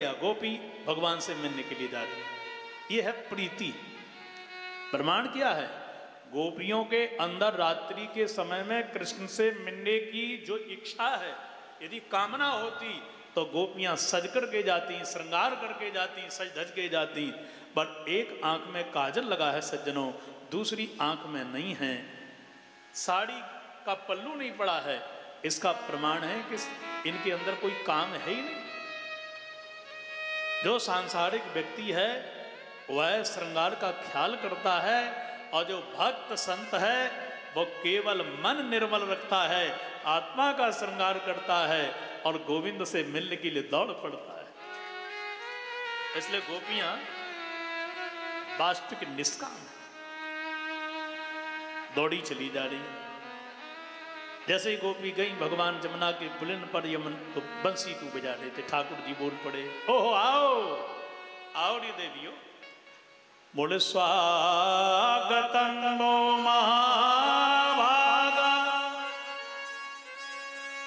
या गोपी भगवान से मिलने के लिए जा रही है। यह है प्रीति। प्रमाण क्या है? गोपियों के अंदर रात्रि के समय में कृष्ण से मिलने की जो इच्छा है, यदि कामना होती तो गोपियां सज करके जाती, श्रृंगार करके जाती, सज धज के जाती। पर एक आंख में काजल लगा है सज्जनों, दूसरी आंख में नहीं है, साड़ी का पल्लू नहीं पड़ा है। इसका प्रमाण है कि इनके अंदर कोई काम है ही नहीं। जो सांसारिक व्यक्ति है वह श्रृंगार का ख्याल करता है, और जो भक्त संत है वो केवल मन निर्मल रखता है, आत्मा का श्रृंगार करता है और गोविंद से मिलने के लिए दौड़ पड़ता है। इसलिए गोपियां वास्तविक निष्काम है, दौड़ी चली जा रही है। जैसे ही गोपी गई, भगवान जमुना के पुलिन पर यमन तो बंसी को बजा रहे थे। ठाकुर जी बोल पड़े, ओहो आओ आओ रे देवियो। बोले स्वागतम नो महाभागा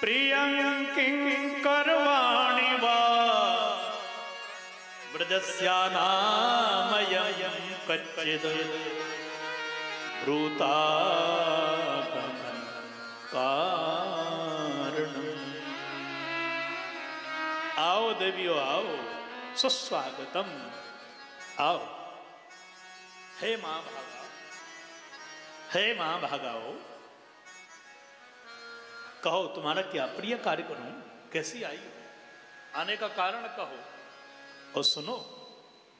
प्रियं किंकरवाणि वा ब्रजस्यानामयं कच्चिद ब्रूतागमन कारणम। आओ देवियो आओ, सुस्वागतम, आओ। हे मां भागा, हे मां भागाओ, कहो तुम्हारा क्या प्रिय कार्य करूं, कैसी आई हो, आने का कारण कहो। और सुनो,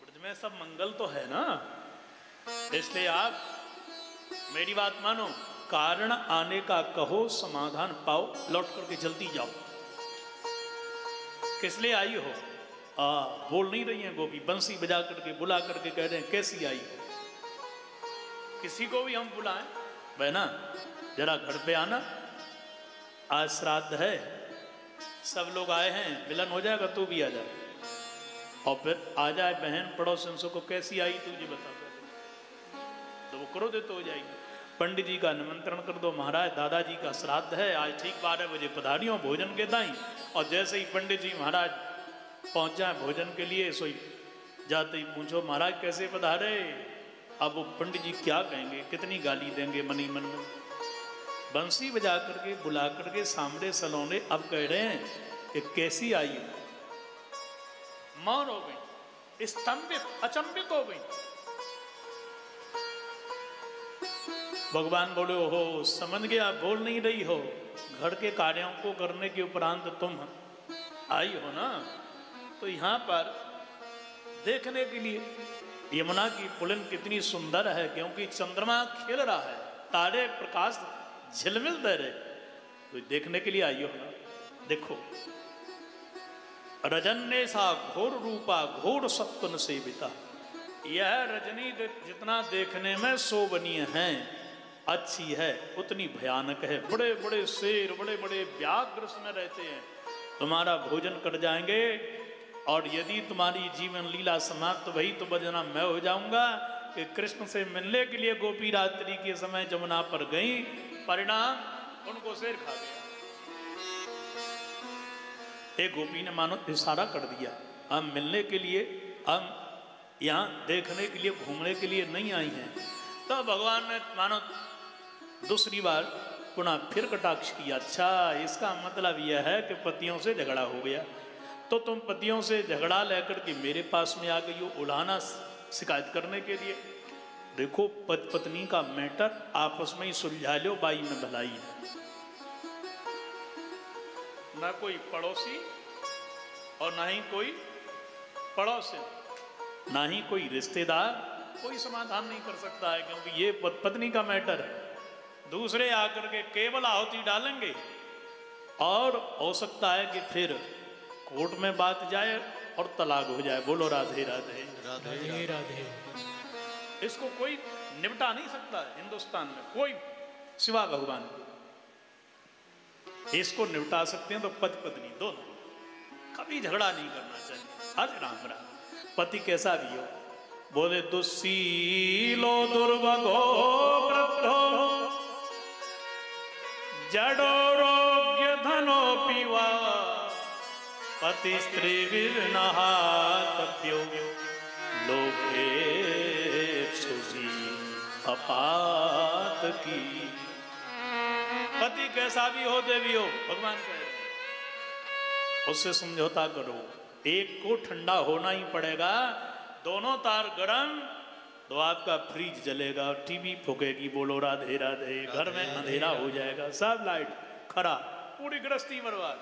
ब्रज में सब मंगल तो है ना, इसलिए आप मेरी बात मानो, कारण आने का कहो, समाधान पाओ, लौट करके जल्दी जाओ। किस लिए आई हो? बोल नहीं रही हैं गोपी, बंसी बजा करके बुला करके कह रहे हैं कैसी आई हो। किसी को भी हम बुलाएं, बहना जरा घर पे आना, आज श्राद्ध है, सब लोग आए हैं, मिलन हो जाएगा, तू भी आ जा। और फिर आ जाए बहन पड़ोसन को, कैसी आई तुझे बता, तो वो क्रोधित हो जाएगी। पंडित जी का निमंत्रण कर दो, महाराज दादाजी का श्राद्ध है, आज ठीक 12 बजे पधारियों भोजन के दाई। और जैसे ही पंडित जी महाराज पहुंच जाए भोजन के लिए, सोई जाते ही पूछो महाराज कैसे पधारे। अब वो पंडित जी क्या कहेंगे, कितनी गाली देंगे मनी मन में। बंसी बजा करके बुला करके सामने सलोने अब कह रहे हैं कि कैसी आई हो। मौन हो गई, स्तंभित अचंभित हो गई। भगवान बोले, ओहो समझ गया, बोल नहीं रही हो, घर के कार्यों को करने के उपरांत तुम आई हो ना, तो यहाँ पर देखने के लिए यमुना की पुलिन कितनी सुंदर है, क्योंकि चंद्रमा खिल रहा है, तारे प्रकाश झिलमिल दे रहे, तो देखने के लिए आई हो ना। देखो, रजन्य सा घोर रूपा घोर सत्वन सेविता। यह रजनी जितना देखने में शोभनीय है, अच्छी है, उतनी भयानक है। बड़े बड़े शेर, बड़े बड़े व्याघ्र उसमें रहते हैं, तुम्हारा भोजन कर जाएंगे, और यदि तुम्हारी जीवन लीला समाप्त भई तो बजना मैं हो जाऊंगा कि कृष्ण से मिलने के लिए गोपी रात्रि के समय जमुना पर गई, परिणाम उनको शेर खा गया। एक गोपी ने मानो इशारा कर दिया, हम मिलने के लिए, हम यहाँ देखने के लिए, घूमने के लिए नहीं आई हैं। तो भगवान ने मानो दूसरी बार पुनः फिर कटाक्ष किया। अच्छा, इसका मतलब यह है कि पतियों से झगड़ा हो गया, तो तुम पतियों से झगड़ा लेकर के मेरे पास में आ गई हो उलाहना शिकायत करने के लिए। देखो, पति पत्नी का मैटर आपस में ही सुलझा लो, बाई में भलाई है। ना कोई पड़ोसी और ना ही कोई पड़ोसी, ना ही कोई रिश्तेदार, कोई समाधान नहीं कर सकता है, क्योंकि ये पत्नी का मैटर है। दूसरे आकर के केवल आहुति डालेंगे, और हो सकता है कि फिर कोर्ट में बात जाए और तलाक हो जाए। बोलो राधे राधे राधे राधे। इसको कोई निपटा नहीं सकता है हिंदुस्तान में, कोई सिवा भगवान को। इसको निपटा सकते हैं तो पति पत्नी दोनों, कभी झगड़ा नहीं करना चाहिए। हरे राम राम। पति कैसा भी हो, बोले दुस्सीलो दुर्भगो वृद्धो जडो रोग्य धनो पीवा पति स्त्री विनहातव्यो लोके सुजी अपात की। पति कैसा भी हो देवी हो, भगवान कह रहे हैं उससे समझौता करो। एक को ठंडा होना ही पड़ेगा, दोनों तार गरम तो आपका फ्रिज जलेगा, टीवी फूकेगी, बोलो राधे राधे, घर में अंधेरा हो जाएगा, सब लाइट खराब, पूरी गृहस्थी बर्बाद।